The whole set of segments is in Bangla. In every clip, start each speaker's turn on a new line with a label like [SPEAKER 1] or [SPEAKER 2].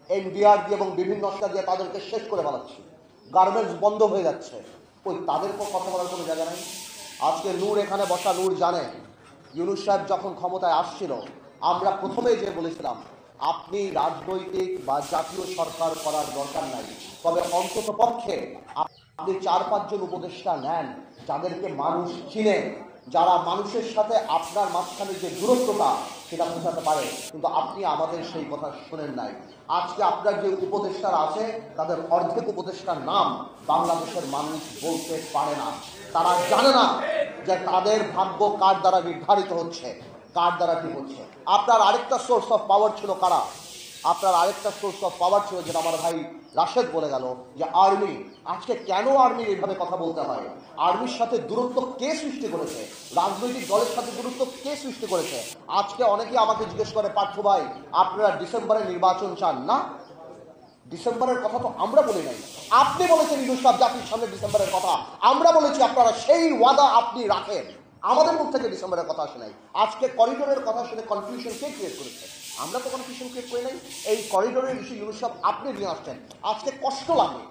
[SPEAKER 1] এনডিআর দিয়ে এবং বিভিন্ন অস্ত্র দিয়ে তাদেরকে শেষ করে ফেলাচ্ছি, গার্মেন্টস বন্ধ হয়ে যাচ্ছে, ওই তাদের কথা বলার কোনো জায়গা নেই। আজকে নূর এখানে বসা নূর জানে ইউনূস সাহেব যখন ক্ষমতায় আসছিল আমরা প্রথমেই যে বলেছিলাম আপনি রাজনৈতিক বা জাতীয় সরকার করার দরকার নাই, তবে অন্তত পক্ষে আপনি 4-5 জন উপদেষ্টা নেন যাদেরকে মানুষ চিনে, যারা মানুষের সাথে আপনার মাঝখানে যে দূরত্বটা সেটা বোঝাতে পারে। কিন্তু আপনি আমাদের সেই কথা শোনেন নাই। আজকে আপনার যে উপদেষ্টারা আছে তাদের অর্ধেক উপদেষ্টার নাম বাংলাদেশের মানুষ বলতে পারে না। তারা জানে না যে তাদের ভাগ্য কার দ্বারা নির্ধারিত হচ্ছে, কার দ্বারা ঠিক হচ্ছে। আপনার আরেকটা সোর্স অফ পাওয়ার ছিল কারা? আপনার আরেকটা সোর্স অফ পাওয়ার ছিল, যেটা আমার ভাই রাশেদ বলে গেল, যে আর্মি। আজকে কেন আর্মির এইভাবে কথা বলতে হয়? আর্মির সাথে দূরত্ব কে সৃষ্টি করেছে? রাজনৈতিক দলের সাথে দূরত্ব কে সৃষ্টি করেছে? আজকে অনেকে আমাকে জিজ্ঞেস করে, পার্থ ভাই আপনারা ডিসেম্বরে নির্বাচন চান না? ডিসেম্বরের কথা তো আমরা বলি নাই, আপনি বলেছেন ইউনূস সাহেব জাতির সামনে ডিসেম্বরের কথা। আমরা বলেছি আপনারা সেই ওয়াদা আপনি রাখেন, আমাদের মুখ থেকে ডিসেম্বরের কথা আসে নাই। আজকে করিডোরের কথা শুনে কনফিউশন কে ক্রিয়েট করেছে? আমরা তো কনফিউশন ক্রিয়েট করি নাই। এই করিডোরের ইস্যু ইউনূস সাহেব আপনি নিয়ে আসছেন। আজকে কষ্ট লাগে,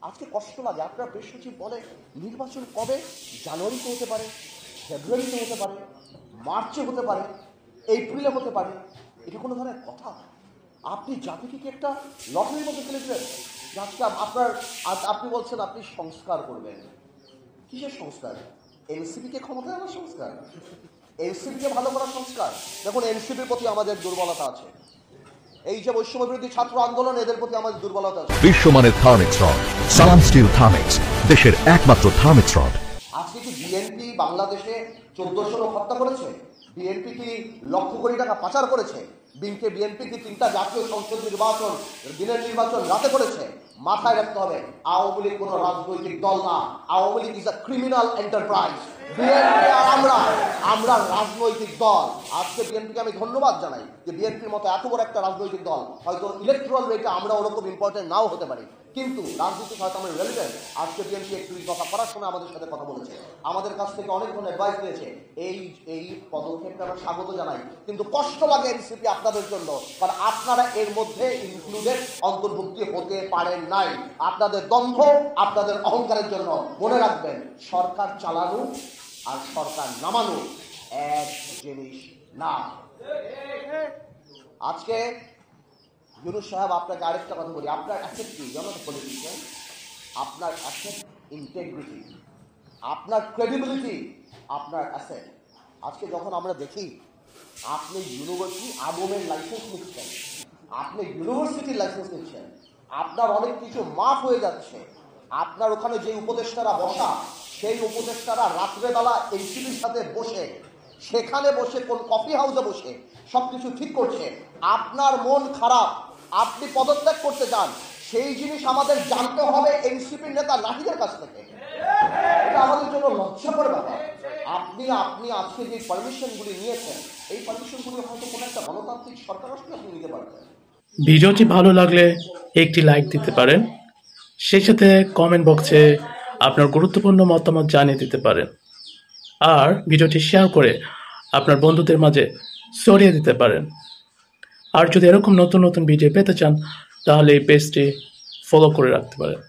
[SPEAKER 1] আজকে কষ্ট লাগে। আপনার প্রেস সচিব বলে নির্বাচন কবে? জানুয়ারিতে হতে পারে, ফেব্রুয়ারিতে হতে পারে, মার্চে হতে পারে, এপ্রিলে হতে পারে। এটা কোনো ধরনের কথা? আপনি জাতিকে কি একটা লটারির মধ্যে ফেলে দিলেন? আজকে আপনি বলছেন আপনি সংস্কার করবেন। কিসের সংস্কার? এনসিপিকে ক্ষমতায় আনার সংস্কার? এনসিপিকে ভালো করার সংস্কার? দেখুন, এনসিপির প্রতি আমাদের দুর্বলতা আছে। এই যে বৈষম্য বিরোধী ছাত্র আন্দোলন, এদের প্রতি আমাদের দুর্বলতা আছে।
[SPEAKER 2] বিশ্বমানের থার্মিক্স রড, সালাম স্টিল থার্মিক্স, দেশের একমাত্র থার্মিক্স রড।
[SPEAKER 1] আজকে কি বিএনপি বাংলাদেশে 1400 লোক হত্যা করেছে? বিএনপি কি লক্ষ কোটি টাকা পাচার করেছে? বিএনপি কি 3টা জাতীয় সংসদ নির্বাচন, দিনের নির্বাচন রাতে করেছে? মাথায় রাখতে হবে, আওয়ামী লীগ কোনো রাজনৈতিক দল না। Awami League is a criminal enterprise. BNP আর আমরা রাজনৈতিক দল। আজকে বিএনপিকে আমি ধন্যবাদ জানাই যে বিএনপির মতো এত বড় একটা রাজনৈতিক দল, হয়তো ইলেকট্রাল রেটে আমরা ওরকম ইম্পর্টেন্ট নাও হতে পারি, কিন্তু রাজনীতি হয়তো আমরা রেলিভেন্ট। আজকে বিএনপি একটু কথা করার সময় আমাদের সাথে কথা বলেছে, আমাদের কাছ থেকে অনেক ধরনের অ্যাডভাইস পেয়েছে। এই পদক্ষেপটা আমরা স্বাগত জানাই, কিন্তু কষ্ট লাগে এনসিপি আপনাদের জন্য, কারণ আপনারা এর মধ্যে ইনক্লুডেড, অন্তর্ভুক্তি হতে পারেন নাই। আপনাদের দম্ভ, আপনাদের অহংকারের জন্য। মনে রাখবেন, সরকার চালানো আর সরকার নামানো এক জিনিস না। আজকে ইউনূস সাহেব, আপনাকে আরেকটা কথা বলি, আপনার অ্যাসেট কি? জনতা পলিটিশিয়ান, আপনার অ্যাসেট ইন্টেগ্রিটি, আপনার ক্রেডিবিলিটি, আপনার অ্যাসেট। আজকে যখন আমরা দেখি আপনি ইউনিভার্সিটি আগুনের লাইসেন্স নিচ্ছেন, আপনি ইউনিভার্সিটির লাইসেন্স নিচ্ছেন, আপনার অনেক কিছু মাফ হয়ে যাচ্ছে। আপনার ওখানে যে উপদেষ্টারা বসা, সেই উপদেষ্টারা রাত্রেবেলা এনসিপির সাথে বসে, সেখানে বসে কোন কফি হাউসে বসে সবকিছু ঠিক করছে। আপনার মন খারাপ, আপনি পদত্যাগ করতে চান, সেই জিনিস আমাদের জানতে হবে এনসিপির নেতা নাহিদের কাছ থেকে। এটা আমাদের জন্য লজ্জাকর ব্যাপার। আপনি আজকে যে পারমিশনগুলি নিয়েছেন, এই পারমিশনগুলি হয়তো কোনো একটা গণতান্ত্রিক সরকার আসলে আপনি নিতে পারবেন।
[SPEAKER 3] ভিডিওটি ভালো লাগলে একটি লাইক দিতে পারেন, সেই সাথে কমেন্ট বক্সে আপনার গুরুত্বপূর্ণ মতামত জানিয়ে দিতে পারেন, আর ভিডিওটি শেয়ার করে আপনার বন্ধুদের মাঝে ছড়িয়ে দিতে পারেন। আর যদি এরকম নতুন নতুন ভিডিও পেতে চান তাহলে এই পেজটি ফলো করে রাখতে পারেন।